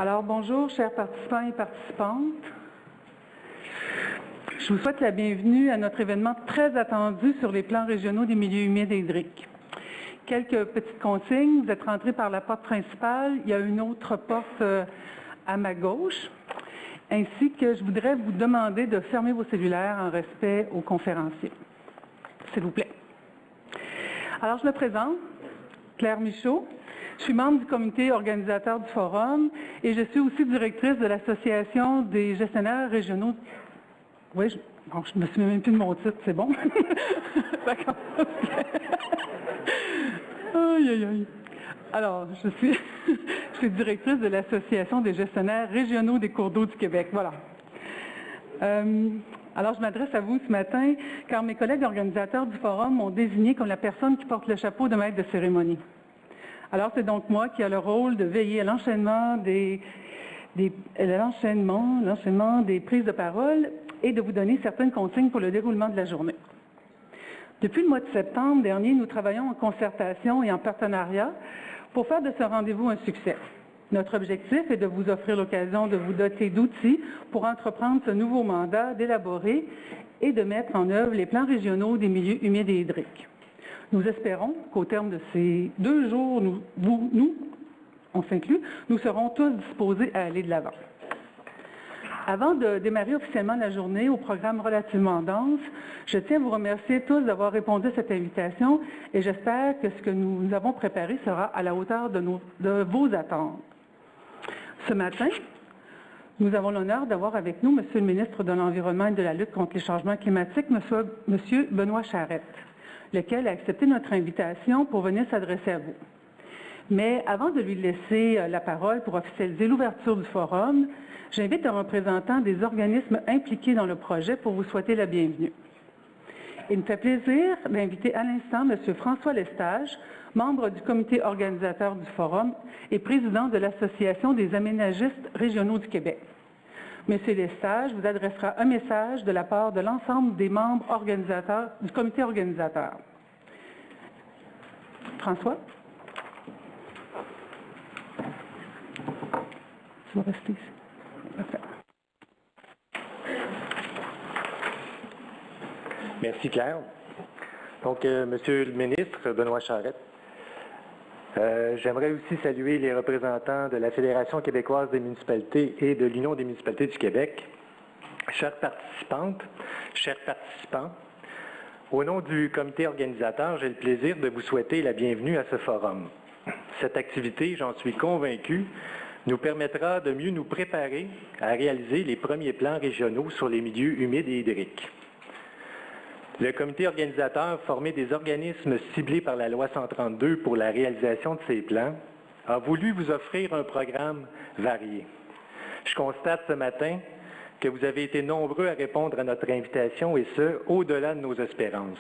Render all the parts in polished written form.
Alors, bonjour, chers participants et participantes. Je vous souhaite la bienvenue à notre événement très attendu sur les plans régionaux des milieux humides et hydriques. Quelques petites consignes. Vous êtes rentrés par la porte principale. Il y a une autre porte à ma gauche. Ainsi que je voudrais vous demander de fermer vos cellulaires en respect aux conférenciers. S'il vous plaît. Alors, je me présente, Claire Michaud. Je suis membre du comité organisateur du forum et je suis aussi directrice de l'Association des gestionnaires régionaux. Oui, je me souviens même plus de mon titre, c'est bon? D'accord. Aïe, aïe, aïe. Alors, je suis directrice de l'Association des gestionnaires régionaux des cours d'eau du Québec. Voilà. Alors, je m'adresse à vous ce matin car mes collègues organisateurs du forum m'ont désigné comme la personne qui porte le chapeau de maître de cérémonie. Alors, c'est donc moi qui ai le rôle de veiller à l'enchaînement des prises de parole et de vous donner certaines consignes pour le déroulement de la journée. Depuis le mois de septembre dernier, nous travaillons en concertation et en partenariat pour faire de ce rendez-vous un succès. Notre objectif est de vous offrir l'occasion de vous doter d'outils pour entreprendre ce nouveau mandat, d'élaborer et de mettre en œuvre les plans régionaux des milieux humides et hydriques. Nous espérons qu'au terme de ces 2 jours, on s'inclut, nous serons tous disposés à aller de l'avant. Avant de démarrer officiellement la journée au programme relativement dense, je tiens à vous remercier tous d'avoir répondu à cette invitation et j'espère que ce que nous avons préparé sera à la hauteur de vos attentes. Ce matin, nous avons l'honneur d'avoir avec nous M. le ministre de l'Environnement et de la lutte contre les changements climatiques, M. Benoît Charette, lequel a accepté notre invitation pour venir s'adresser à vous. Mais avant de lui laisser la parole pour officialiser l'ouverture du forum, j'invite un représentant des organismes impliqués dans le projet pour vous souhaiter la bienvenue. Il me fait plaisir d'inviter à l'instant M. François Lestage, membre du comité organisateur du forum et président de l'Association des aménagistes régionaux du Québec. M. Lestage vous adressera un message de la part de l'ensemble des membres organisateurs du comité organisateur. François? Tu vas rester ici. Parfait. Merci Claire. Donc, Monsieur le ministre Benoît Charette, j'aimerais aussi saluer les représentants de la Fédération québécoise des municipalités et de l'Union des municipalités du Québec. Chères participantes, chers participants, au nom du comité organisateur, j'ai le plaisir de vous souhaiter la bienvenue à ce forum. Cette activité, j'en suis convaincu, nous permettra de mieux nous préparer à réaliser les premiers plans régionaux sur les milieux humides et hydriques. Le comité organisateur, formé des organismes ciblés par la loi 132 pour la réalisation de ces plans, a voulu vous offrir un programme varié. Je constate ce matin que vous avez été nombreux à répondre à notre invitation et ce, au-delà de nos espérances.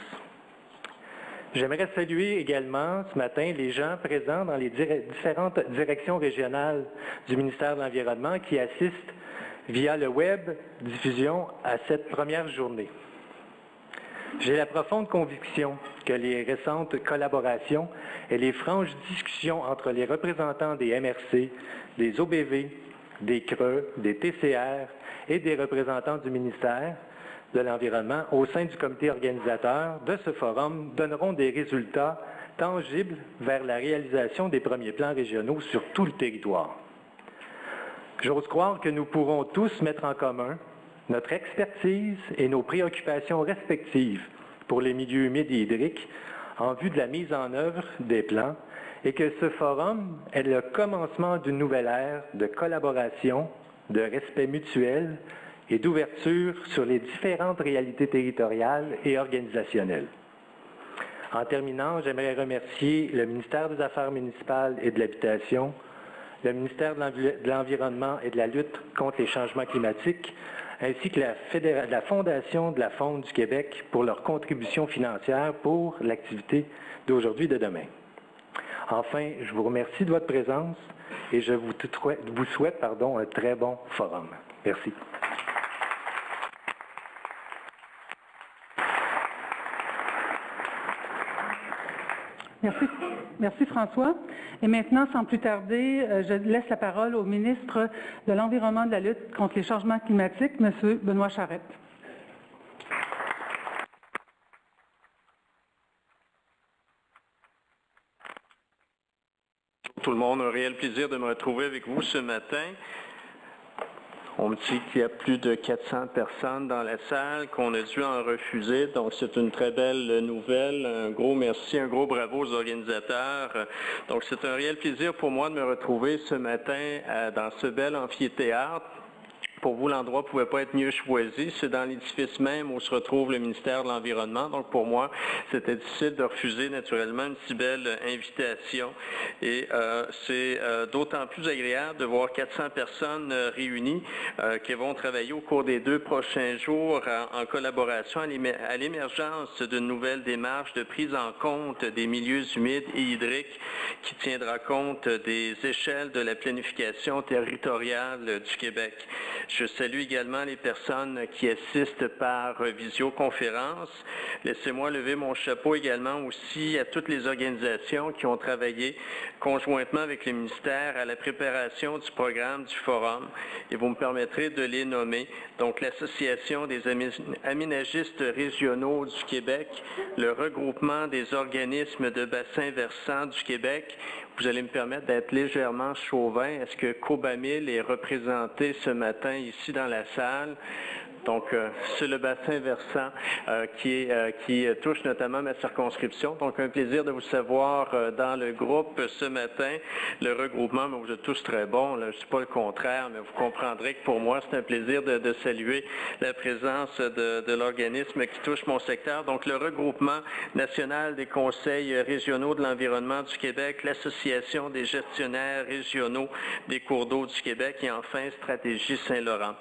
J'aimerais saluer également ce matin les gens présents dans les différentes directions régionales du ministère de l'Environnement qui assistent via le web diffusion à cette première journée. J'ai la profonde conviction que les récentes collaborations et les franches discussions entre les représentants des MRC, des OBV, des CRE, des TCR et des représentants du ministère de l'Environnement au sein du comité organisateur de ce forum donneront des résultats tangibles vers la réalisation des premiers plans régionaux sur tout le territoire. J'ose croire que nous pourrons tous mettre en commun notre expertise et nos préoccupations respectives pour les milieux humides et hydriques en vue de la mise en œuvre des plans et que ce forum est le commencement d'une nouvelle ère de collaboration, de respect mutuel et d'ouverture sur les différentes réalités territoriales et organisationnelles. En terminant, j'aimerais remercier le ministère des Affaires municipales et de l'Habitation, le ministère de l'Environnement et de la lutte contre les changements climatiques, ainsi que la Fondation de la Faune du Québec pour leur contribution financière pour l'activité d'aujourd'hui et de demain. Enfin, je vous remercie de votre présence et je vous souhaite un très bon forum. Merci. Merci François. Et maintenant, sans plus tarder, je laisse la parole au ministre de l'Environnement et de la lutte contre les changements climatiques, M. Benoît Charette. Tout le monde, un réel plaisir de me retrouver avec vous ce matin. On me dit qu'il y a plus de 400 personnes dans la salle, qu'on a dû en refuser, donc c'est une très belle nouvelle. Un gros merci, un gros bravo aux organisateurs. Donc c'est un réel plaisir pour moi de me retrouver ce matin dans ce bel amphithéâtre. Pour vous, l'endroit ne pouvait pas être mieux choisi. C'est dans l'édifice même où se retrouve le ministère de l'Environnement. Donc, pour moi, c'était difficile de refuser naturellement une si belle invitation. Et c'est d'autant plus agréable de voir 400 personnes réunies qui vont travailler au cours des 2 prochains jours en collaboration à l'émergence d'une nouvelle démarche de prise en compte des milieux humides et hydriques qui tiendra compte des échelles de la planification territoriale du Québec. Je salue également les personnes qui assistent par visioconférence. Laissez-moi lever mon chapeau également aussi à toutes les organisations qui ont travaillé conjointement avec le ministère à la préparation du programme du Forum. Et vous me permettrez de les nommer. Donc, l'Association des aménagistes régionaux du Québec, le regroupement des organismes de bassins versants du Québec. Vous allez me permettre d'être légèrement chauvin. Est-ce que Cobamil est représenté ce matin ici dans la salle? Donc, c'est le bassin versant qui touche notamment ma circonscription. Donc, un plaisir de vous savoir dans le groupe ce matin. Le regroupement, mais vous êtes tous très bons. Là, je ne suis pas le contraire, mais vous comprendrez que pour moi, c'est un plaisir de saluer la présence de l'organisme qui touche mon secteur. Donc, le regroupement national des conseils régionaux de l'environnement du Québec, l'Association des gestionnaires régionaux des cours d'eau du Québec et enfin Stratégie Saint-Laurent.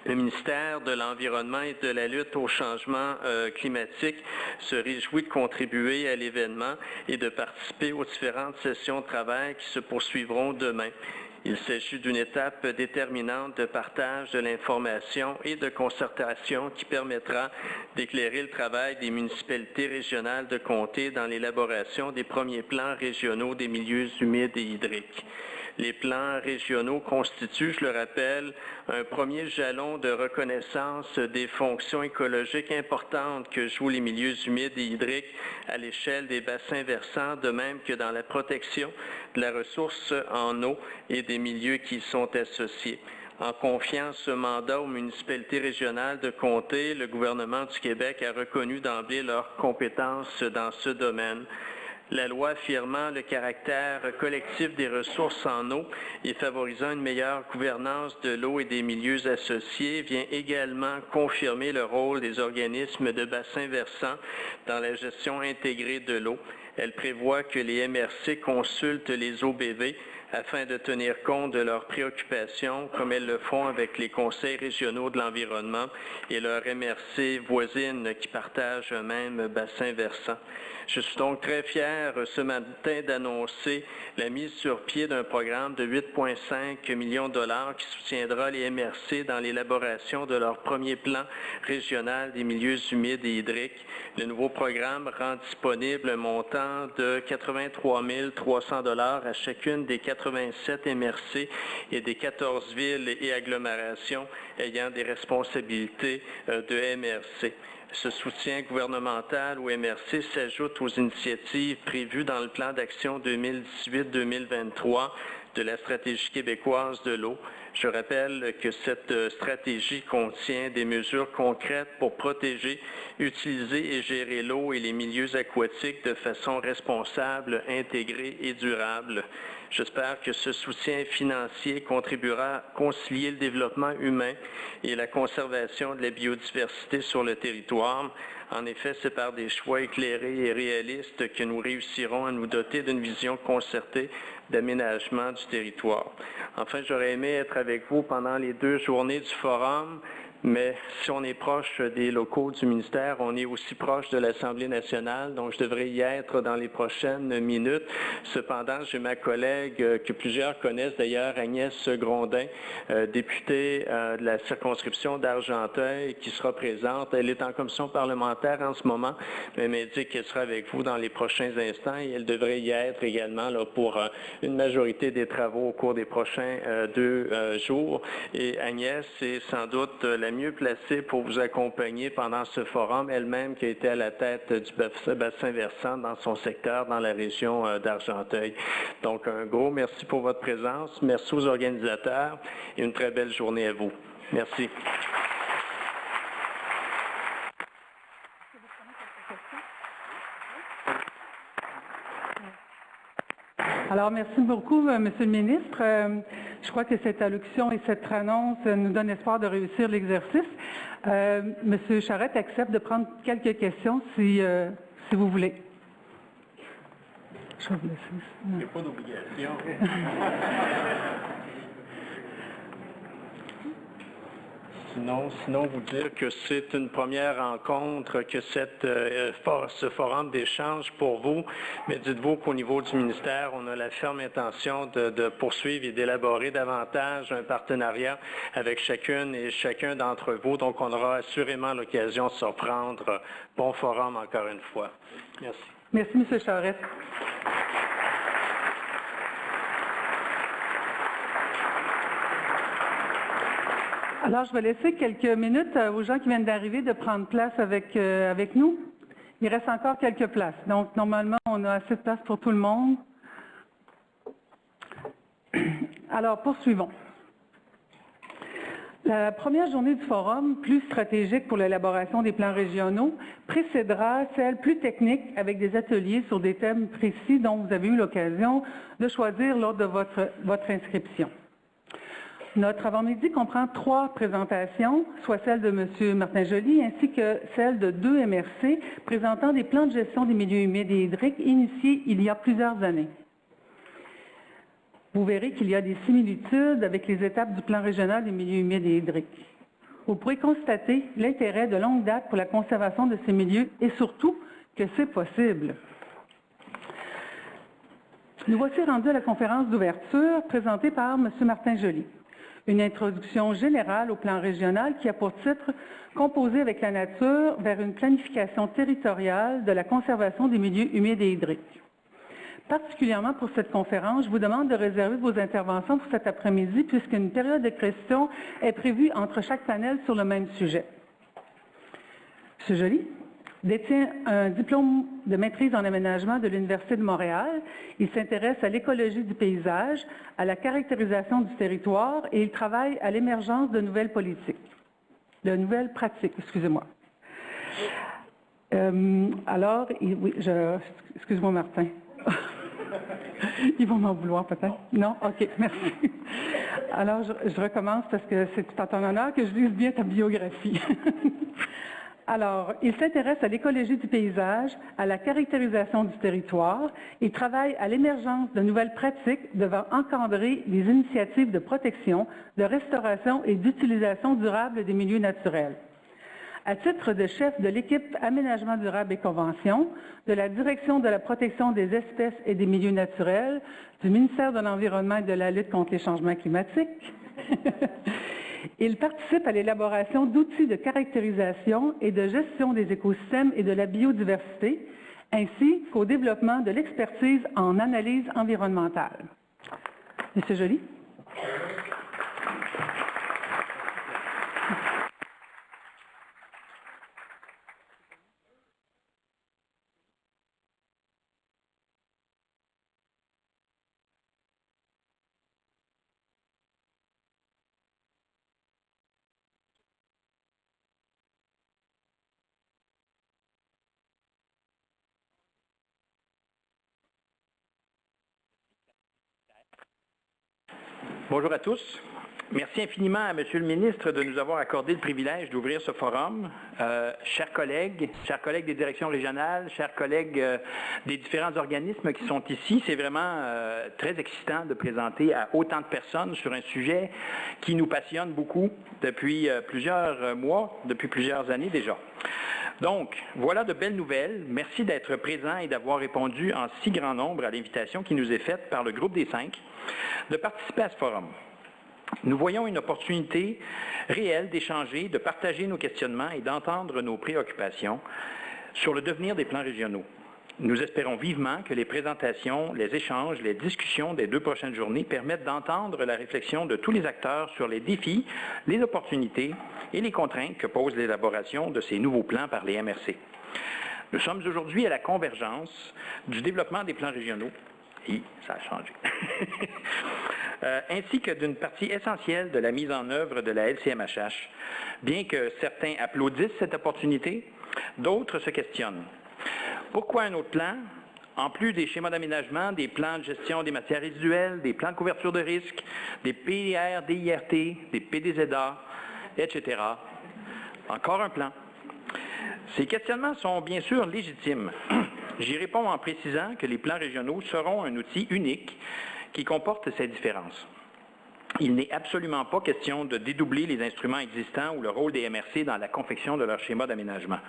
Le ministère de l'Environnement et de la lutte au changement climatique se réjouit de contribuer à l'événement et de participer aux différentes sessions de travail qui se poursuivront demain. Il s'agit d'une étape déterminante de partage de l'information et de concertation qui permettra d'éclairer le travail des municipalités régionales de comté dans l'élaboration des premiers plans régionaux des milieux humides et hydriques. Les plans régionaux constituent, je le rappelle, un premier jalon de reconnaissance des fonctions écologiques importantes que jouent les milieux humides et hydriques à l'échelle des bassins versants, de même que dans la protection de la ressource en eau et des milieux qui y sont associés. En confiant ce mandat aux municipalités régionales de comté, le gouvernement du Québec a reconnu d'emblée leurs compétences dans ce domaine. La loi affirmant le caractère collectif des ressources en eau et favorisant une meilleure gouvernance de l'eau et des milieux associés vient également confirmer le rôle des organismes de bassins versants dans la gestion intégrée de l'eau. Elle prévoit que les MRC consultent les OBV afin de tenir compte de leurs préoccupations, comme elles le font avec les conseils régionaux de l'environnement et leurs MRC voisines qui partagent un même bassin versant. Je suis donc très fier ce matin d'annoncer la mise sur pied d'un programme de 8,5 millions de dollars qui soutiendra les MRC dans l'élaboration de leur premier plan régional des milieux humides et hydriques. Le nouveau programme rend disponible un montant de 83 300 $ à chacune des 87 MRC et des 14 villes et agglomérations ayant des responsabilités de MRC. Ce soutien gouvernemental au MRC s'ajoute aux initiatives prévues dans le plan d'action 2018-2023 de la stratégie québécoise de l'eau. Je rappelle que cette stratégie contient des mesures concrètes pour protéger, utiliser et gérer l'eau et les milieux aquatiques de façon responsable, intégrée et durable. J'espère que ce soutien financier contribuera à concilier le développement humain et la conservation de la biodiversité sur le territoire. En effet, c'est par des choix éclairés et réalistes que nous réussirons à nous doter d'une vision concertée d'aménagement du territoire. Enfin, j'aurais aimé être avec vous pendant les 2 journées du forum, Mais si on est proche des locaux du ministère, on est aussi proche de l'Assemblée nationale, donc je devrais y être dans les prochaines minutes. Cependant, j'ai ma collègue que plusieurs connaissent d'ailleurs, Agnès Grondin, députée de la circonscription d'Argenteuil, qui sera présente. Elle est en commission parlementaire en ce moment, mais elle m'a dit qu'elle sera avec vous dans les prochains instants et elle devrait y être également là, pour une majorité des travaux au cours des prochains 2 jours. Et Agnès est sans doute la mieux placée pour vous accompagner pendant ce forum, elle-même qui a été à la tête du bassin versant dans son secteur, dans la région d'Argenteuil. Donc, un gros merci pour votre présence. Merci aux organisateurs et une très belle journée à vous. Merci. Alors, merci beaucoup, Monsieur le ministre. Je crois que cette allocution et cette annonce nous donnent espoir de réussir l'exercice. Monsieur Charette accepte de prendre quelques questions si vous voulez. Je vais vous laisser. Il n'y a pas d'obligation. Sinon, vous dire que c'est une première rencontre, que ce forum d'échange pour vous, mais dites-vous qu'au niveau du ministère, on a la ferme intention de poursuivre et d'élaborer davantage un partenariat avec chacune et chacun d'entre vous. Donc, on aura assurément l'occasion de se reprendre. Bon forum encore une fois. Merci. Merci, M. Charette. Alors, je vais laisser quelques minutes aux gens qui viennent d'arriver de prendre place avec nous. Il reste encore quelques places. Donc, normalement, on a assez de place pour tout le monde. Alors, poursuivons. La première journée du forum, plus stratégique pour l'élaboration des plans régionaux, précédera celle plus technique avec des ateliers sur des thèmes précis dont vous avez eu l'occasion de choisir lors de votre inscription. Notre avant-midi comprend 3 présentations, soit celle de M. Martin Joly ainsi que celle de 2 MRC présentant des plans de gestion des milieux humides et hydriques initiés il y a plusieurs années. Vous verrez qu'il y a des similitudes avec les étapes du plan régional des milieux humides et hydriques. Vous pourrez constater l'intérêt de longue date pour la conservation de ces milieux et surtout que c'est possible. Nous voici rendus à la conférence d'ouverture présentée par M. Martin Joly. Une introduction générale au plan régional qui a pour titre « Composer avec la nature vers une planification territoriale de la conservation des milieux humides et hydriques ». Particulièrement pour cette conférence, je vous demande de réserver vos interventions pour cet après-midi puisqu'une période de questions est prévue entre chaque panel sur le même sujet. M. Joly détient un diplôme de maîtrise en aménagement de l'Université de Montréal. Il s'intéresse à l'écologie du paysage, à la caractérisation du territoire et il travaille à l'émergence de nouvelles politiques, de nouvelles pratiques, excusez-moi. Oui, excuse-moi Martin. Ils vont m'en vouloir peut-être? Non? OK, merci. Alors, je recommence parce que c'est en ton honneur que je lise bien ta biographie. Alors, il s'intéresse à l'écologie du paysage, à la caractérisation du territoire et travaille à l'émergence de nouvelles pratiques devant encadrer les initiatives de protection, de restauration et d'utilisation durable des milieux naturels. À titre de chef de l'équipe Aménagement durable et convention, de la Direction de la protection des espèces et des milieux naturels, du ministère de l'Environnement et de la lutte contre les changements climatiques, il participe à l'élaboration d'outils de caractérisation et de gestion des écosystèmes et de la biodiversité, ainsi qu'au développement de l'expertise en analyse environnementale. Monsieur Joly. Bonjour à tous. Merci infiniment à Monsieur le ministre de nous avoir accordé le privilège d'ouvrir ce forum. Chers collègues des directions régionales, chers collègues des différents organismes qui sont ici, c'est vraiment très excitant de présenter à autant de personnes sur un sujet qui nous passionne beaucoup depuis plusieurs mois, depuis plusieurs années déjà. Donc, voilà de belles nouvelles. Merci d'être présent et d'avoir répondu en si grand nombre à l'invitation qui nous est faite par le groupe des 5 de participer à ce forum. Nous voyons une opportunité réelle d'échanger, de partager nos questionnements et d'entendre nos préoccupations sur le devenir des plans régionaux. Nous espérons vivement que les présentations, les échanges, les discussions des 2 prochaines journées permettent d'entendre la réflexion de tous les acteurs sur les défis, les opportunités et les contraintes que pose l'élaboration de ces nouveaux plans par les MRC. Nous sommes aujourd'hui à la convergence du développement des plans régionaux. Et ça a changé. Ainsi que d'une partie essentielle de la mise en œuvre de la LCMHH. Bien que certains applaudissent cette opportunité, d'autres se questionnent. Pourquoi un autre plan? En plus des schémas d'aménagement, des plans de gestion des matières résiduelles, des plans de couverture de risque, des PIR, des IRT, des PDZA, etc. Encore un plan. Ces questionnements sont bien sûr légitimes. J'y réponds en précisant que les plans régionaux seront un outil unique qui comporte ces différences. Il n'est absolument pas question de dédoubler les instruments existants ou le rôle des MRC dans la confection de leur schéma d'aménagement.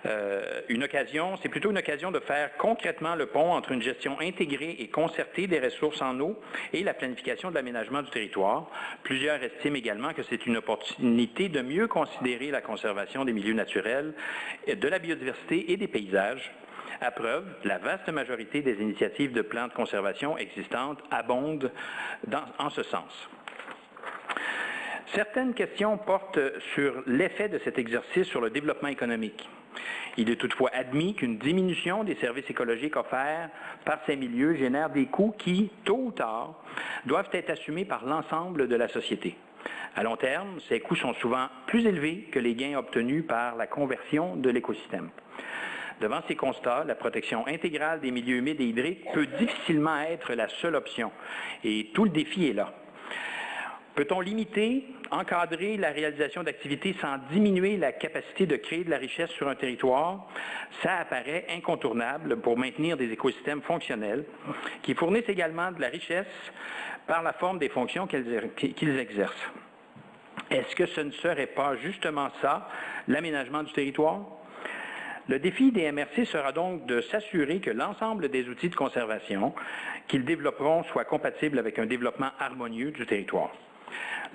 C'est plutôt une occasion de faire concrètement le pont entre une gestion intégrée et concertée des ressources en eau et la planification de l'aménagement du territoire. Plusieurs estiment également que c'est une opportunité de mieux considérer la conservation des milieux naturels, de la biodiversité et des paysages. À preuve, la vaste majorité des initiatives de plans de conservation existantes abondent en ce sens. Certaines questions portent sur l'effet de cet exercice sur le développement économique. Il est toutefois admis qu'une diminution des services écologiques offerts par ces milieux génère des coûts qui, tôt ou tard, doivent être assumés par l'ensemble de la société. À long terme, ces coûts sont souvent plus élevés que les gains obtenus par la conversion de l'écosystème. Devant ces constats, la protection intégrale des milieux humides et hydriques peut difficilement être la seule option, et tout le défi est là. Peut-on limiter, encadrer la réalisation d'activités sans diminuer la capacité de créer de la richesse sur un territoire? Ça apparaît incontournable pour maintenir des écosystèmes fonctionnels qui fournissent également de la richesse par la forme des fonctions qu'ils exercent. Est-ce que ce ne serait pas justement ça, l'aménagement du territoire? Le défi des MRC sera donc de s'assurer que l'ensemble des outils de conservation qu'ils développeront soient compatibles avec un développement harmonieux du territoire.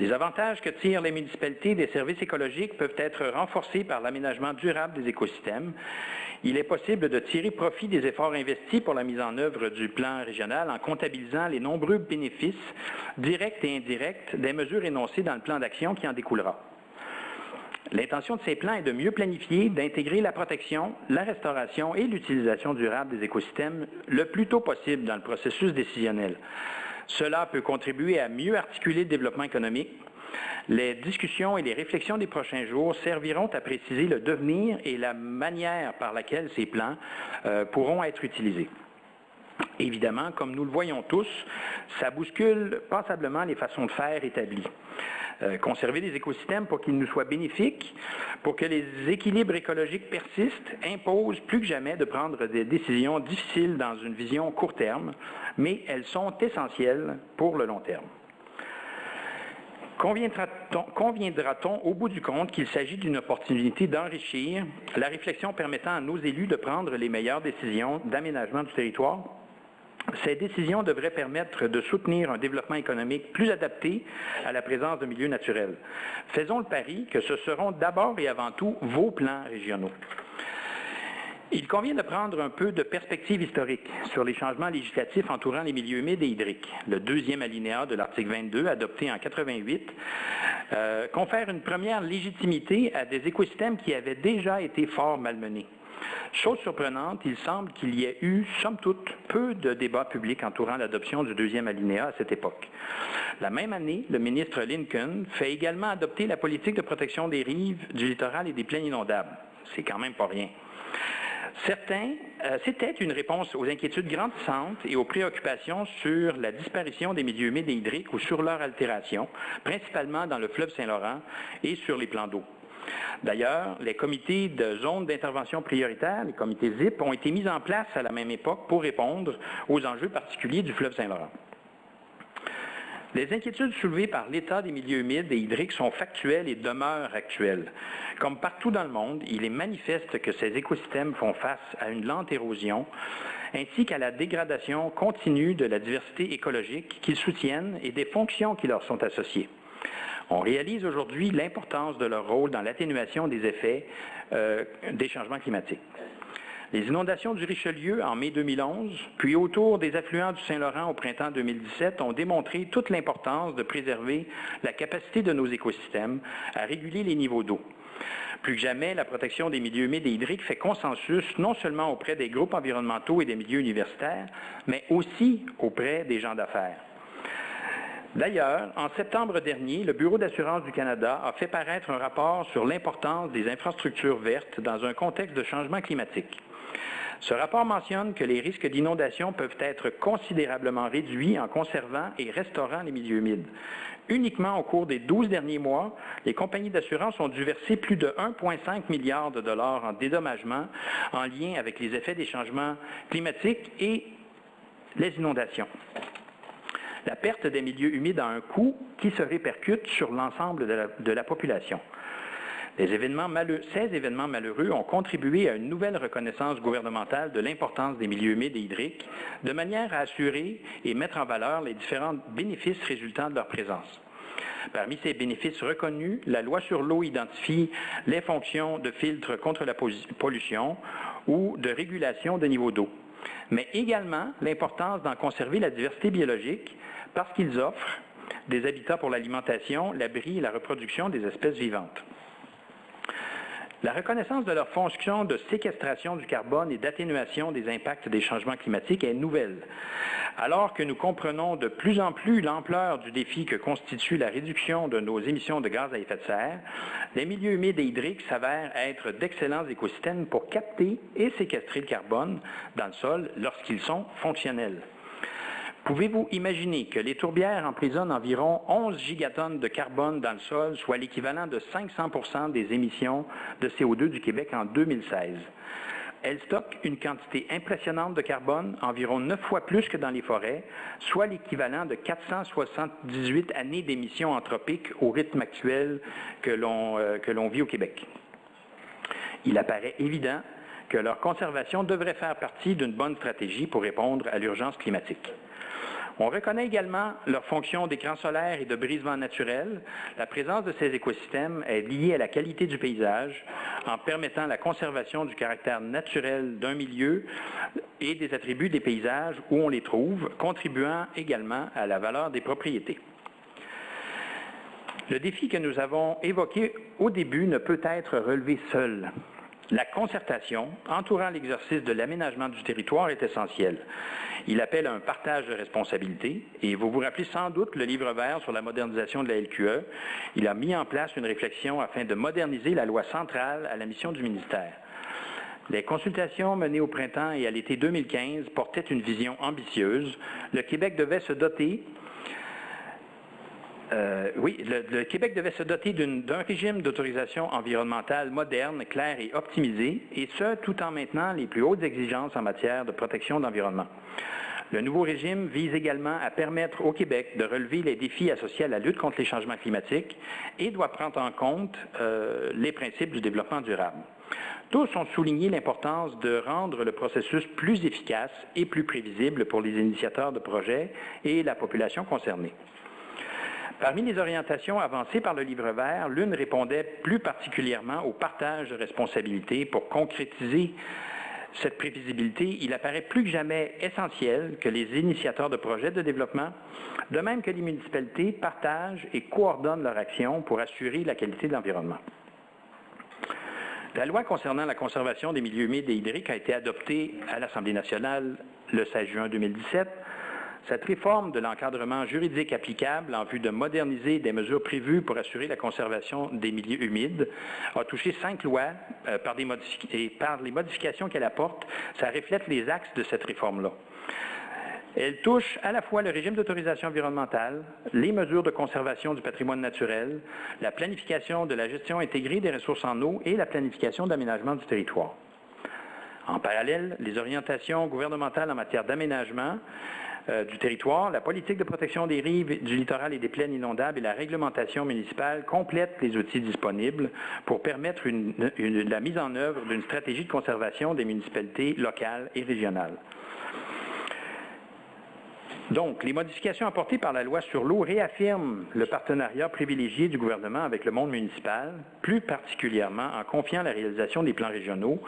Les avantages que tirent les municipalités des services écologiques peuvent être renforcés par l'aménagement durable des écosystèmes. Il est possible de tirer profit des efforts investis pour la mise en œuvre du plan régional en comptabilisant les nombreux bénéfices directs et indirects des mesures énoncées dans le plan d'action qui en découlera. L'intention de ces plans est de mieux planifier, d'intégrer la protection, la restauration et l'utilisation durable des écosystèmes le plus tôt possible dans le processus décisionnel. Cela peut contribuer à mieux articuler le développement économique. Les discussions et les réflexions des prochains jours serviront à préciser le devenir et la manière par laquelle ces plans pourront être utilisés. Évidemment, comme nous le voyons tous, ça bouscule passablement les façons de faire établies. Conserver les écosystèmes pour qu'ils nous soient bénéfiques, pour que les équilibres écologiques persistent, impose plus que jamais de prendre des décisions difficiles dans une vision court terme, mais elles sont essentielles pour le long terme. Conviendra-t-on au bout du compte qu'il s'agit d'une opportunité d'enrichir la réflexion permettant à nos élus de prendre les meilleures décisions d'aménagement du territoire? Ces décisions devraient permettre de soutenir un développement économique plus adapté à la présence de milieux naturels. Faisons le pari que ce seront d'abord et avant tout vos plans régionaux. Il convient de prendre un peu de perspective historique sur les changements législatifs entourant les milieux humides et hydriques. Le 2e alinéa de l'article 22, adopté en 88, confère une première légitimité à des écosystèmes qui avaient déjà été fort malmenés. Chose surprenante, il semble qu'il y ait eu, somme toute, peu de débats publics entourant l'adoption du 2e alinéa à cette époque. La même année, le ministre Lincoln fait également adopter la politique de protection des rives, du littoral et des plaines inondables. C'est quand même pas rien. C'était une réponse aux inquiétudes grandissantes et aux préoccupations sur la disparition des milieux humides et hydriques ou sur leur altération, principalement dans le fleuve Saint-Laurent et sur les plans d'eau. D'ailleurs, les comités de zones d'intervention prioritaire, les comités ZIP, ont été mis en place à la même époque pour répondre aux enjeux particuliers du fleuve Saint-Laurent. Les inquiétudes soulevées par l'état des milieux humides et hydriques sont factuelles et demeurent actuelles. Comme partout dans le monde, il est manifeste que ces écosystèmes font face à une lente érosion, ainsi qu'à la dégradation continue de la diversité écologique qu'ils soutiennent et des fonctions qui leur sont associées. On réalise aujourd'hui l'importance de leur rôle dans l'atténuation des effets des changements climatiques. Les inondations du Richelieu en mai 2011, puis autour des affluents du Saint-Laurent au printemps 2017 ont démontré toute l'importance de préserver la capacité de nos écosystèmes à réguler les niveaux d'eau. Plus que jamais, la protection des milieux humides et hydriques fait consensus non seulement auprès des groupes environnementaux et des milieux universitaires, mais aussi auprès des gens d'affaires. D'ailleurs, en septembre dernier, le Bureau d'assurance du Canada a fait paraître un rapport sur l'importance des infrastructures vertes dans un contexte de changement climatique. Ce rapport mentionne que les risques d'inondation peuvent être considérablement réduits en conservant et restaurant les milieux humides. Uniquement au cours des 12 derniers mois, les compagnies d'assurance ont dû verser plus de 1,5 milliard de dollars en dédommagement en lien avec les effets des changements climatiques et les inondations. La perte des milieux humides a un coût qui se répercute sur l'ensemble de la population. Ces événements malheureux ont contribué à une nouvelle reconnaissance gouvernementale de l'importance des milieux humides et hydriques, de manière à assurer et mettre en valeur les différents bénéfices résultant de leur présence. Parmi ces bénéfices reconnus, la loi sur l'eau identifie les fonctions de filtre contre la pollution ou de régulation de niveau d'eau, mais également l'importance d'en conserver la diversité biologique parce qu'ils offrent des habitats pour l'alimentation, l'abri et la reproduction des espèces vivantes. La reconnaissance de leur fonction de séquestration du carbone et d'atténuation des impacts des changements climatiques est nouvelle. Alors que nous comprenons de plus en plus l'ampleur du défi que constitue la réduction de nos émissions de gaz à effet de serre, les milieux humides et hydriques s'avèrent être d'excellents écosystèmes pour capter et séquestrer le carbone dans le sol lorsqu'ils sont fonctionnels. Pouvez-vous imaginer que les tourbières emprisonnent environ 11 gigatonnes de carbone dans le sol, soit l'équivalent de 500% des émissions de CO2 du Québec en 2016? Elles stockent une quantité impressionnante de carbone, environ 9 fois plus que dans les forêts, soit l'équivalent de 478 années d'émissions anthropiques au rythme actuel que l'on vit au Québec. Il apparaît évident que leur conservation devrait faire partie d'une bonne stratégie pour répondre à l'urgence climatique. On reconnaît également leur fonction d'écran solaire et de brisement naturel. La présence de ces écosystèmes est liée à la qualité du paysage en permettant la conservation du caractère naturel d'un milieu et des attributs des paysages où on les trouve, contribuant également à la valeur des propriétés. Le défi que nous avons évoqué au début ne peut être relevé seul. La concertation entourant l'exercice de l'aménagement du territoire est essentielle. Il appelle à un partage de responsabilités et vous vous rappelez sans doute le livre vert sur la modernisation de la LQE. Il a mis en place une réflexion afin de moderniser la loi centrale à la mission du ministère. Les consultations menées au printemps et à l'été 2015 portaient une vision ambitieuse. Le Québec devait se doter le Québec devait se doter d'un régime d'autorisation environnementale moderne, clair et optimisé, et ce, tout en maintenant les plus hautes exigences en matière de protection de l'environnement. Le nouveau régime vise également à permettre au Québec de relever les défis associés à la lutte contre les changements climatiques et doit prendre en compte les principes du développement durable. Tous ont souligné l'importance de rendre le processus plus efficace et plus prévisible pour les initiateurs de projets et la population concernée. Parmi les orientations avancées par le Livre vert, l'une répondait plus particulièrement au partage de responsabilités. Pour concrétiser cette prévisibilité, il apparaît plus que jamais essentiel que les initiateurs de projets de développement, de même que les municipalités, partagent et coordonnent leur action pour assurer la qualité de l'environnement. La loi concernant la conservation des milieux humides et hydriques a été adoptée à l'Assemblée nationale le 16 juin 2017. Cette réforme de l'encadrement juridique applicable en vue de moderniser des mesures prévues pour assurer la conservation des milieux humides a touché 5 lois et par les modifications qu'elle apporte, ça reflète les axes de cette réforme-là. Elle touche à la fois le régime d'autorisation environnementale, les mesures de conservation du patrimoine naturel, la planification de la gestion intégrée des ressources en eau et la planification d'aménagement du territoire. En parallèle, les orientations gouvernementales en matière d'aménagement du territoire, la politique de protection des rives, du littoral et des plaines inondables et la réglementation municipale complètent les outils disponibles pour permettre la mise en œuvre d'une stratégie de conservation des municipalités locales et régionales. Donc, les modifications apportées par la loi sur l'eau réaffirment le partenariat privilégié du gouvernement avec le monde municipal, plus particulièrement en confiant la réalisation des plans régionaux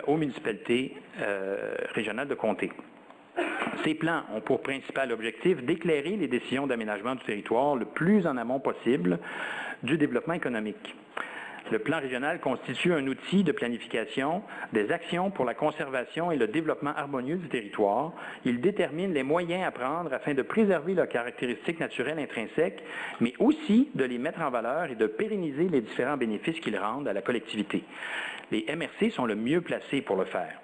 aux municipalités régionales de comté. Ces plans ont pour principal objectif d'éclairer les décisions d'aménagement du territoire le plus en amont possible du développement économique. Le plan régional constitue un outil de planification des actions pour la conservation et le développement harmonieux du territoire. Il détermine les moyens à prendre afin de préserver leurs caractéristiques naturelles intrinsèques, mais aussi de les mettre en valeur et de pérenniser les différents bénéfices qu'ils rendent à la collectivité. Les MRC sont le mieux placés pour le faire.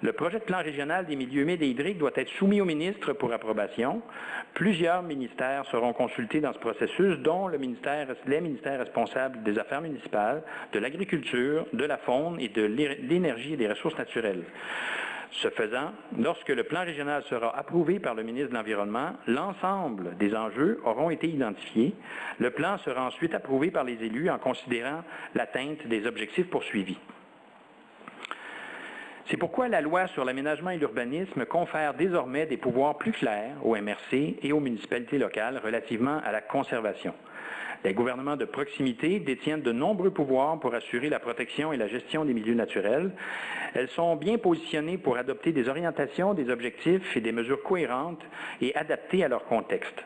Le projet de plan régional des milieux humides et hydriques doit être soumis au ministre pour approbation. Plusieurs ministères seront consultés dans ce processus, dont les ministères responsables des affaires municipales, de l'agriculture, de la faune et de l'énergie et des ressources naturelles. Ce faisant, lorsque le plan régional sera approuvé par le ministre de l'Environnement, l'ensemble des enjeux auront été identifiés. Le plan sera ensuite approuvé par les élus en considérant l'atteinte des objectifs poursuivis. C'est pourquoi la loi sur l'aménagement et l'urbanisme confère désormais des pouvoirs plus clairs aux MRC et aux municipalités locales relativement à la conservation. Les gouvernements de proximité détiennent de nombreux pouvoirs pour assurer la protection et la gestion des milieux naturels. Elles sont bien positionnées pour adopter des orientations, des objectifs et des mesures cohérentes et adaptées à leur contexte.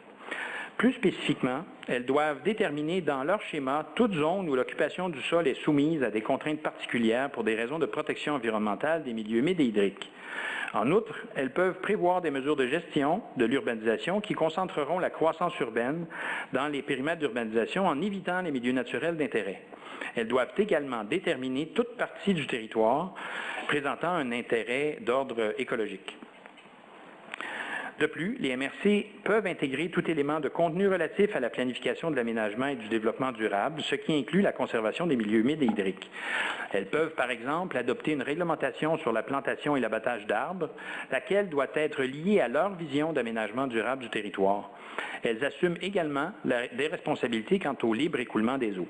Plus spécifiquement, elles doivent déterminer dans leur schéma toute zone où l'occupation du sol est soumise à des contraintes particulières pour des raisons de protection environnementale des milieux humides et hydriques. En outre, elles peuvent prévoir des mesures de gestion de l'urbanisation qui concentreront la croissance urbaine dans les périmètres d'urbanisation en évitant les milieux naturels d'intérêt. Elles doivent également déterminer toute partie du territoire présentant un intérêt d'ordre écologique. De plus, les MRC peuvent intégrer tout élément de contenu relatif à la planification de l'aménagement et du développement durable, ce qui inclut la conservation des milieux humides et hydriques. Elles peuvent, par exemple, adopter une réglementation sur la plantation et l'abattage d'arbres, laquelle doit être liée à leur vision d'aménagement durable du territoire. Elles assument également des responsabilités quant au libre écoulement des eaux.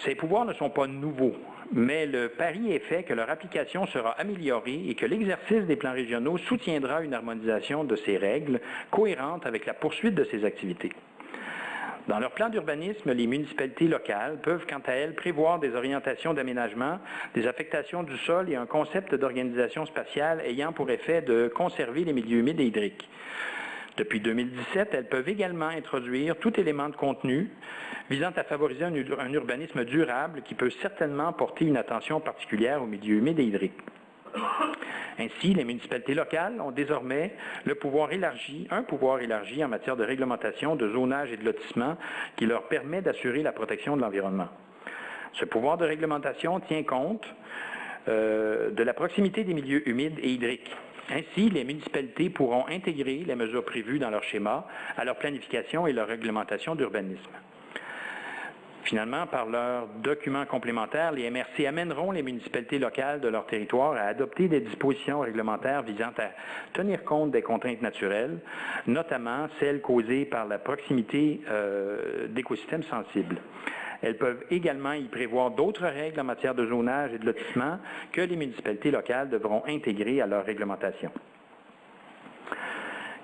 Ces pouvoirs ne sont pas nouveaux, mais le pari est fait que leur application sera améliorée et que l'exercice des plans régionaux soutiendra une harmonisation de ces règles cohérente avec la poursuite de ces activités. Dans leur plan d'urbanisme, les municipalités locales peuvent, quant à elles, prévoir des orientations d'aménagement, des affectations du sol et un concept d'organisation spatiale ayant pour effet de conserver les milieux humides et hydriques. Depuis 2017, elles peuvent également introduire tout élément de contenu visant à favoriser un urbanisme durable qui peut certainement porter une attention particulière aux milieux humides et hydriques. Ainsi, les municipalités locales ont désormais un pouvoir élargi en matière de réglementation, de zonage et de lotissement qui leur permet d'assurer la protection de l'environnement. Ce pouvoir de réglementation tient compte de la proximité des milieux humides et hydriques. Ainsi, les municipalités pourront intégrer les mesures prévues dans leur schéma à leur planification et leur réglementation d'urbanisme. Finalement, par leurs documents complémentaires, les MRC amèneront les municipalités locales de leur territoire à adopter des dispositions réglementaires visant à tenir compte des contraintes naturelles, notamment celles causées par la proximité d'écosystèmes sensibles. Elles peuvent également y prévoir d'autres règles en matière de zonage et de lotissement que les municipalités locales devront intégrer à leur réglementation.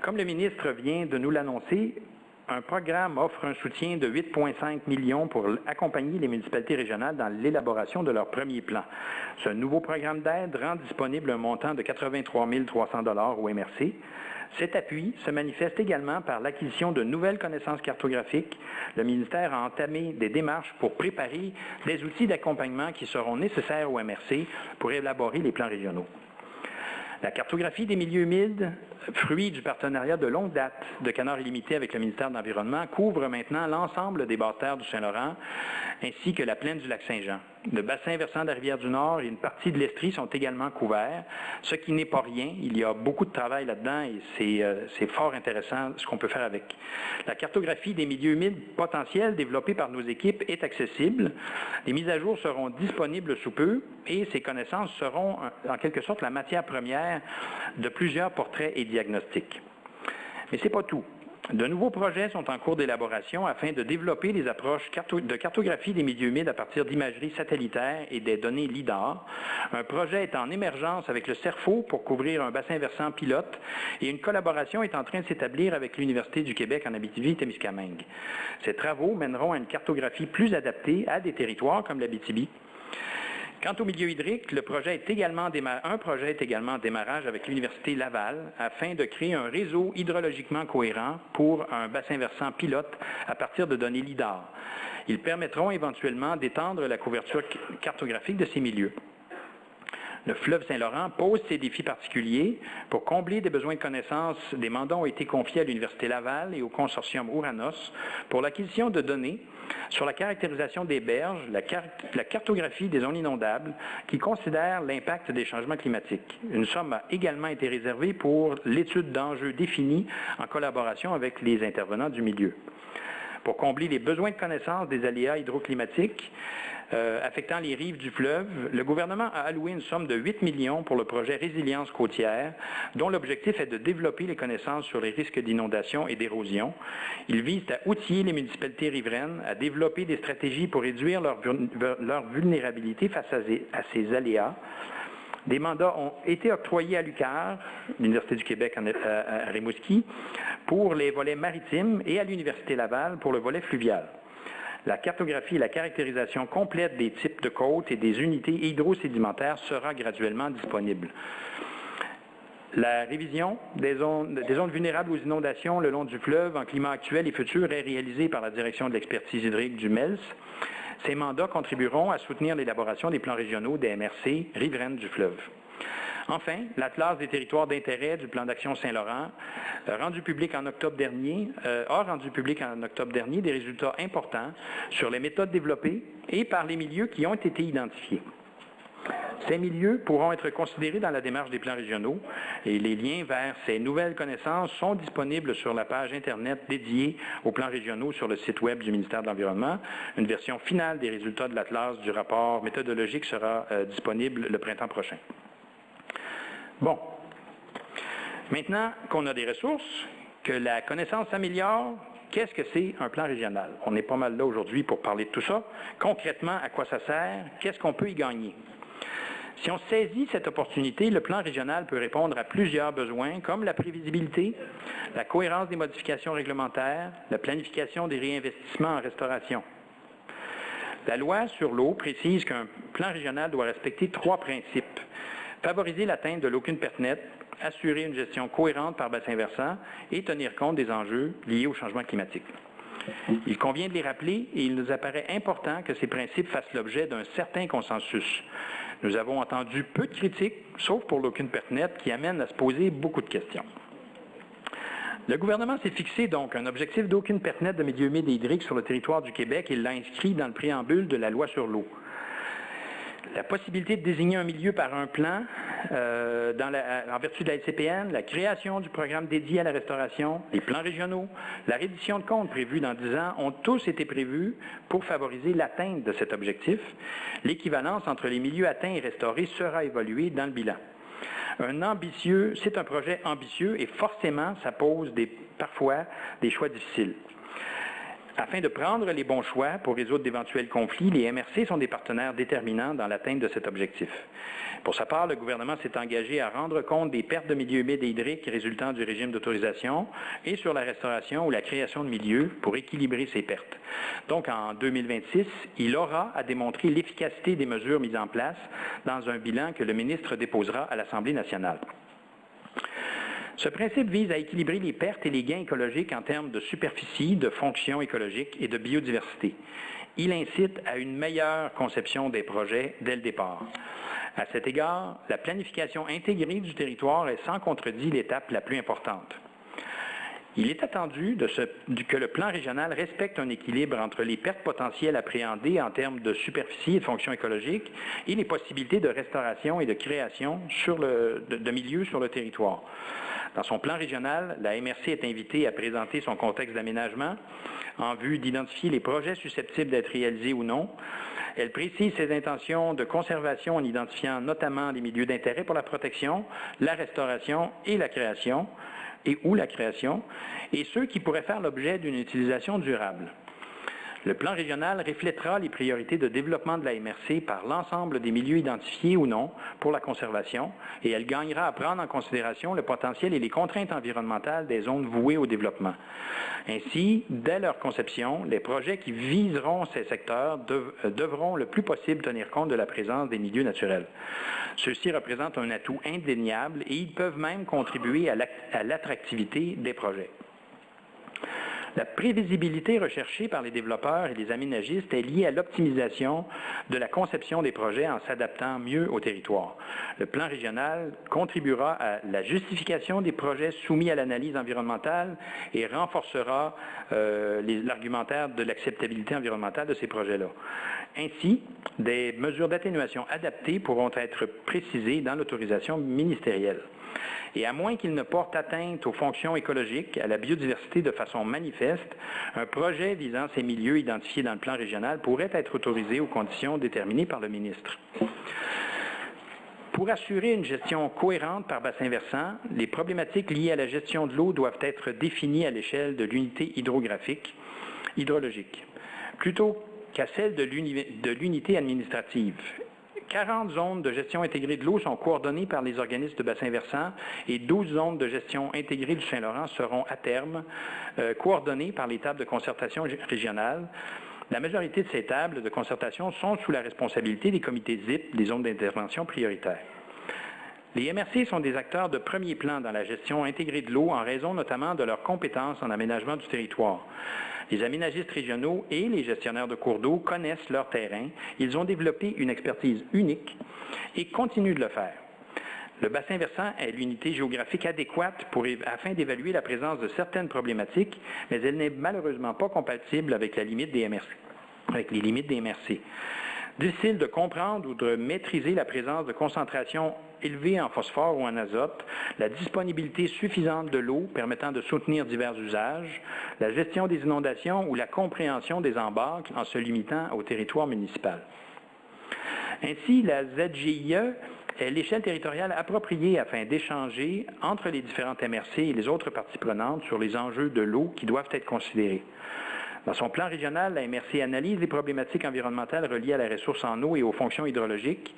Comme le ministre vient de nous l'annoncer, un programme offre un soutien de 8,5 millions pour accompagner les municipalités régionales dans l'élaboration de leur premier plan. Ce nouveau programme d'aide rend disponible un montant de 83 300 $ au MRC. Cet appui se manifeste également par l'acquisition de nouvelles connaissances cartographiques. Le ministère a entamé des démarches pour préparer des outils d'accompagnement qui seront nécessaires au MRC pour élaborer les plans régionaux. La cartographie des milieux humides fruit du partenariat de longue date de Canard illimité avec le ministère de l'Environnement, couvre maintenant l'ensemble des basses terres du Saint-Laurent ainsi que la plaine du lac Saint-Jean. Le bassin versant de la Rivière-du-Nord et une partie de l'Estrie sont également couverts, ce qui n'est pas rien. Il y a beaucoup de travail là-dedans et c'est fort intéressant ce qu'on peut faire avec. La cartographie des milieux humides potentiels développée par nos équipes est accessible. Les mises à jour seront disponibles sous peu et ces connaissances seront en quelque sorte la matière première de plusieurs portraits et diagnostics. Mais ce n'est pas tout. De nouveaux projets sont en cours d'élaboration afin de développer les approches de cartographie des milieux humides à partir d'imagerie satellitaire et des données LIDAR. Un projet est en émergence avec le CERFO pour couvrir un bassin versant pilote et une collaboration est en train de s'établir avec l'Université du Québec en Abitibi-Témiscamingue. Ces travaux mèneront à une cartographie plus adaptée à des territoires comme l'Abitibi. Quant au milieu hydrique, un projet est également en démarrage avec l'Université Laval afin de créer un réseau hydrologiquement cohérent pour un bassin versant pilote à partir de données LIDAR. Ils permettront éventuellement d'étendre la couverture cartographique de ces milieux. Le fleuve Saint-Laurent pose ses défis particuliers. Pour combler des besoins de connaissances, des mandats ont été confiés à l'Université Laval et au consortium Ouranos pour l'acquisition de données sur la caractérisation des berges, la cartographie des zones inondables qui considèrent l'impact des changements climatiques. Une somme a également été réservée pour l'étude d'enjeux définis en collaboration avec les intervenants du milieu. Pour combler les besoins de connaissances des aléas hydroclimatiques affectant les rives du fleuve, le gouvernement a alloué une somme de 8 millions pour le projet Résilience côtière, dont l'objectif est de développer les connaissances sur les risques d'inondation et d'érosion. Il vise à outiller les municipalités riveraines à développer des stratégies pour réduire leur vulnérabilité face à ces aléas. Des mandats ont été octroyés à l'UQAR, l'Université du Québec à Rimouski, pour les volets maritimes et à l'Université Laval pour le volet fluvial. La cartographie et la caractérisation complète des types de côtes et des unités hydrosédimentaires sera graduellement disponible. La révision des zones vulnérables aux inondations le long du fleuve en climat actuel et futur est réalisée par la Direction de l'expertise hydrique du MELS. Ces mandats contribueront à soutenir l'élaboration des plans régionaux des MRC riveraines du fleuve. Enfin, l'Atlas des territoires d'intérêt du plan d'action Saint-Laurent a rendu public en octobre dernier des résultats importants sur les méthodes développées et par les milieux qui ont été identifiés. Ces milieux pourront être considérés dans la démarche des plans régionaux et les liens vers ces nouvelles connaissances sont disponibles sur la page Internet dédiée aux plans régionaux sur le site Web du ministère de l'Environnement. Une version finale des résultats de l'Atlas du rapport méthodologique sera disponible le printemps prochain. Bon, maintenant qu'on a des ressources, que la connaissance s'améliore, qu'est-ce que c'est un plan régional? On est pas mal là aujourd'hui pour parler de tout ça. Concrètement, à quoi ça sert? Qu'est-ce qu'on peut y gagner? Si on saisit cette opportunité, le plan régional peut répondre à plusieurs besoins, comme la prévisibilité, la cohérence des modifications réglementaires, la planification des réinvestissements en restauration. La loi sur l'eau précise qu'un plan régional doit respecter 3 principes. Favoriser l'atteinte de l'eau pertinente, assurer une gestion cohérente par bassin versant et tenir compte des enjeux liés au changement climatique. Il convient de les rappeler et il nous apparaît important que ces principes fassent l'objet d'un certain consensus. Nous avons entendu peu de critiques, sauf pour l'eau pertinente, qui amène à se poser beaucoup de questions. Le gouvernement s'est fixé donc un objectif d'eau pertinente de milieu humide et hydrique sur le territoire du Québec et l'a inscrit dans le préambule de la loi sur l'eau. La possibilité de désigner un milieu par un plan en vertu de la LCPN, la création du programme dédié à la restauration, les plans régionaux, la reddition de comptes prévue dans 10 ans ont tous été prévus pour favoriser l'atteinte de cet objectif. L'équivalence entre les milieux atteints et restaurés sera évaluée dans le bilan. C'est un projet ambitieux et forcément, ça pose parfois des choix difficiles. Afin de prendre les bons choix pour résoudre d'éventuels conflits, les MRC sont des partenaires déterminants dans l'atteinte de cet objectif. Pour sa part, le gouvernement s'est engagé à rendre compte des pertes de milieux humides et hydriques résultant du régime d'autorisation et sur la restauration ou la création de milieux pour équilibrer ces pertes. Donc, en 2026, il aura à démontrer l'efficacité des mesures mises en place dans un bilan que le ministre déposera à l'Assemblée nationale. Ce principe vise à équilibrer les pertes et les gains écologiques en termes de superficie, de fonctions écologiques et de biodiversité. Il incite à une meilleure conception des projets dès le départ. À cet égard, la planification intégrée du territoire est sans contredit l'étape la plus importante. Il est attendu que le plan régional respecte un équilibre entre les pertes potentielles appréhendées en termes de superficie et de fonction écologique et les possibilités de restauration et de création de milieux sur le territoire. Dans son plan régional, la MRC est invitée à présenter son contexte d'aménagement en vue d'identifier les projets susceptibles d'être réalisés ou non. Elle précise ses intentions de conservation en identifiant notamment les milieux d'intérêt pour la protection, la restauration et la création, et ceux qui pourraient faire l'objet d'une utilisation durable. Le plan régional reflètera les priorités de développement de la MRC par l'ensemble des milieux identifiés ou non pour la conservation et elle gagnera à prendre en considération le potentiel et les contraintes environnementales des zones vouées au développement. Ainsi, dès leur conception, les projets qui viseront ces secteurs devront le plus possible tenir compte de la présence des milieux naturels. Ceux-ci représentent un atout indéniable et ils peuvent même contribuer à l'attractivité des projets. La prévisibilité recherchée par les développeurs et les aménagistes est liée à l'optimisation de la conception des projets en s'adaptant mieux au territoire. Le plan régional contribuera à la justification des projets soumis à l'analyse environnementale et renforcera l'argumentaire de l'acceptabilité environnementale de ces projets-là. Ainsi, des mesures d'atténuation adaptées pourront être précisées dans l'autorisation ministérielle. Et à moins qu'il ne porte atteinte aux fonctions écologiques, à la biodiversité de façon manifeste, un projet visant ces milieux identifiés dans le plan régional pourrait être autorisé aux conditions déterminées par le ministre. Pour assurer une gestion cohérente par bassin versant, les problématiques liées à la gestion de l'eau doivent être définies à l'échelle de l'unité hydrologique, plutôt qu'à celle de l'unité administrative. 40 zones de gestion intégrée de l'eau sont coordonnées par les organismes de bassin versant et 12 zones de gestion intégrée du Saint-Laurent seront à terme coordonnées par les tables de concertation régionales. La majorité de ces tables de concertation sont sous la responsabilité des comités ZIP, des zones d'intervention prioritaires. Les MRC sont des acteurs de premier plan dans la gestion intégrée de l'eau en raison notamment de leurs compétences en aménagement du territoire. Les aménagistes régionaux et les gestionnaires de cours d'eau connaissent leur terrain. Ils ont développé une expertise unique et continuent de le faire. Le bassin versant est l'unité géographique adéquate afin d'évaluer la présence de certaines problématiques, mais elle n'est malheureusement pas compatible avec les limites des MRC. Difficile de comprendre ou de maîtriser la présence de concentrations élevées en phosphore ou en azote, la disponibilité suffisante de l'eau permettant de soutenir divers usages, la gestion des inondations ou la compréhension des embarques en se limitant au territoire municipal. Ainsi, la ZGIE est l'échelle territoriale appropriée afin d'échanger entre les différentes MRC et les autres parties prenantes sur les enjeux de l'eau qui doivent être considérés. Dans son plan régional, la MRC analyse les problématiques environnementales reliées à la ressource en eau et aux fonctions hydrauliques.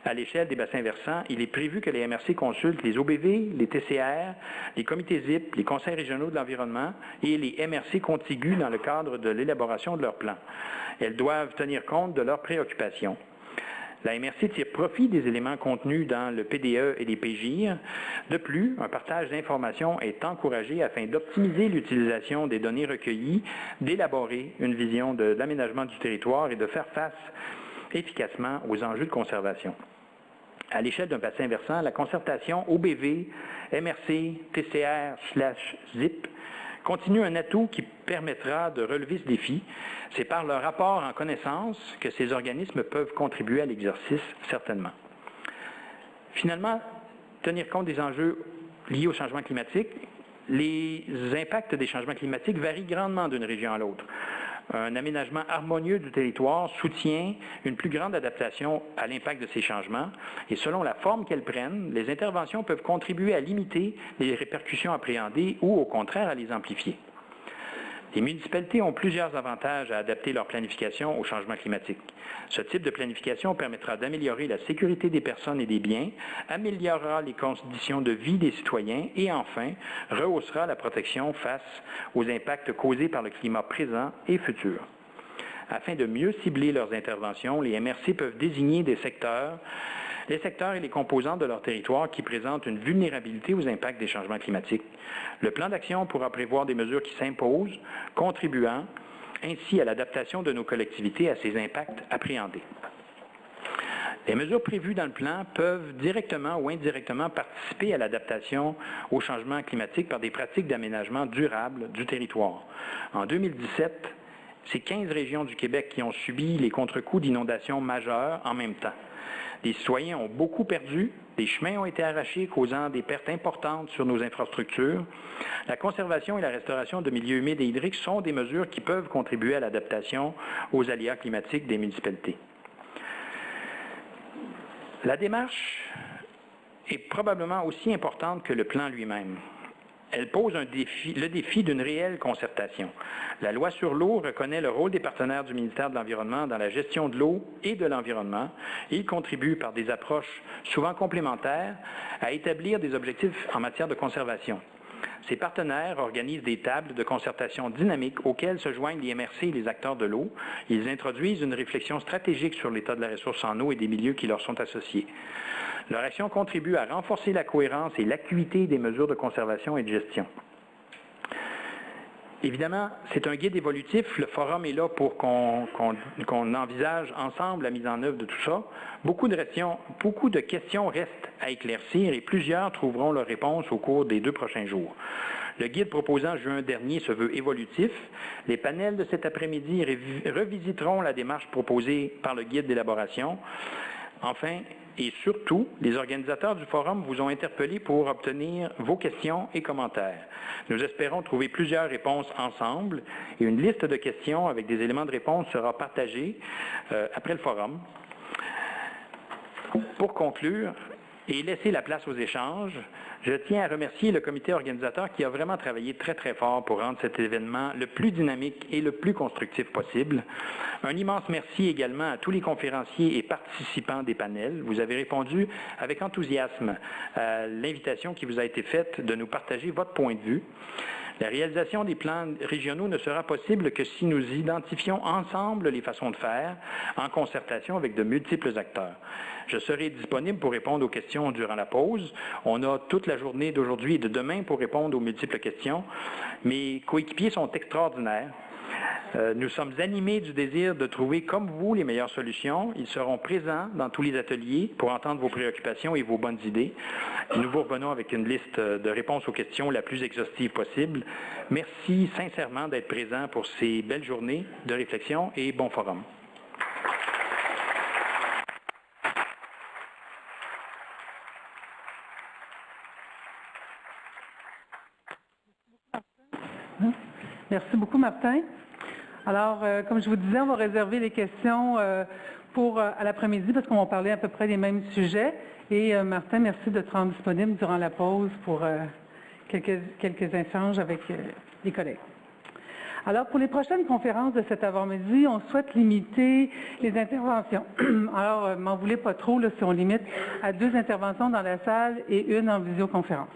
À l'échelle des bassins versants, il est prévu que les MRC consultent les OBV, les TCR, les comités ZIP, les conseils régionaux de l'environnement et les MRC contigus dans le cadre de l'élaboration de leur plan. Elles doivent tenir compte de leurs préoccupations. La MRC tire profit des éléments contenus dans le PDE et les PGIR. De plus, un partage d'informations est encouragé afin d'optimiser l'utilisation des données recueillies, d'élaborer une vision de l'aménagement du territoire et de faire face efficacement aux enjeux de conservation. À l'échelle d'un bassin versant, la concertation OBV, MRC, TCR/ZIP continue un atout qui permettra de relever ce défi. C'est par leur rapport en connaissance que ces organismes peuvent contribuer à l'exercice, certainement. Finalement, tenir compte des enjeux liés au changement climatique. Les impacts des changements climatiques varient grandement d'une région à l'autre. Un aménagement harmonieux du territoire soutient une plus grande adaptation à l'impact de ces changements et selon la forme qu'elles prennent, les interventions peuvent contribuer à limiter les répercussions appréhendées ou au contraire à les amplifier. Les municipalités ont plusieurs avantages à adapter leur planification au changement climatique. Ce type de planification permettra d'améliorer la sécurité des personnes et des biens, améliorera les conditions de vie des citoyens et enfin, rehaussera la protection face aux impacts causés par le climat présent et futur. Afin de mieux cibler leurs interventions, les MRC peuvent désigner les secteurs et les composantes de leur territoire qui présentent une vulnérabilité aux impacts des changements climatiques. Le plan d'action pourra prévoir des mesures qui s'imposent, contribuant ainsi à l'adaptation de nos collectivités à ces impacts appréhendés. Les mesures prévues dans le plan peuvent directement ou indirectement participer à l'adaptation au changement climatique par des pratiques d'aménagement durable du territoire. En 2017, c'est 15 régions du Québec qui ont subi les contre-coups d'inondations majeures en même temps. Les citoyens ont beaucoup perdu, des chemins ont été arrachés, causant des pertes importantes sur nos infrastructures. La conservation et la restauration de milieux humides et hydriques sont des mesures qui peuvent contribuer à l'adaptation aux aléas climatiques des municipalités. La démarche est probablement aussi importante que le plan lui-même. Elle pose le défi d'une réelle concertation. La loi sur l'eau reconnaît le rôle des partenaires du ministère de l'Environnement dans la gestion de l'eau et de l'environnement. Ils contribuent par des approches souvent complémentaires à établir des objectifs en matière de conservation. Ces partenaires organisent des tables de concertation dynamiques auxquelles se joignent les MRC et les acteurs de l'eau. Ils introduisent une réflexion stratégique sur l'état de la ressource en eau et des milieux qui leur sont associés. Leur action contribue à renforcer la cohérence et l'acuité des mesures de conservation et de gestion. Évidemment, c'est un guide évolutif. Le forum est là pour qu'on envisage ensemble la mise en œuvre de tout ça. Beaucoup de questions restent à éclaircir et plusieurs trouveront leur réponse au cours des 2 prochains jours. Le guide proposé en juin dernier se veut évolutif. Les panels de cet après-midi revisiteront la démarche proposée par le guide d'élaboration. Enfin, et surtout, les organisateurs du forum vous ont interpellé pour obtenir vos questions et commentaires. Nous espérons trouver plusieurs réponses ensemble et une liste de questions avec des éléments de réponse sera partagée après le forum. Pour conclure et laisser la place aux échanges, je tiens à remercier le comité organisateur qui a vraiment travaillé très, très fort pour rendre cet événement le plus dynamique et le plus constructif possible. Un immense merci également à tous les conférenciers et participants des panels. Vous avez répondu avec enthousiasme à l'invitation qui vous a été faite de nous partager votre point de vue. La réalisation des plans régionaux ne sera possible que si nous identifions ensemble les façons de faire, en concertation avec de multiples acteurs. Je serai disponible pour répondre aux questions durant la pause. On a toute la journée d'aujourd'hui et de demain pour répondre aux multiples questions. Mes coéquipiers sont extraordinaires. Nous sommes animés du désir de trouver, comme vous, les meilleures solutions. Ils seront présents dans tous les ateliers pour entendre vos préoccupations et vos bonnes idées. Nous vous revenons avec une liste de réponses aux questions la plus exhaustive possible. Merci sincèrement d'être présents pour ces belles journées de réflexion et bon forum. Merci beaucoup, Martin. Alors, comme je vous disais, on va réserver les questions à l'après-midi parce qu'on va parler à peu près des mêmes sujets. Et Martin, merci de te rendre disponible durant la pause pour quelques échanges avec les collègues. Alors, pour les prochaines conférences de cet avant-midi, on souhaite limiter les interventions. Alors, m'en voulez pas trop là, si on limite à 2 interventions dans la salle et 1 en visioconférence.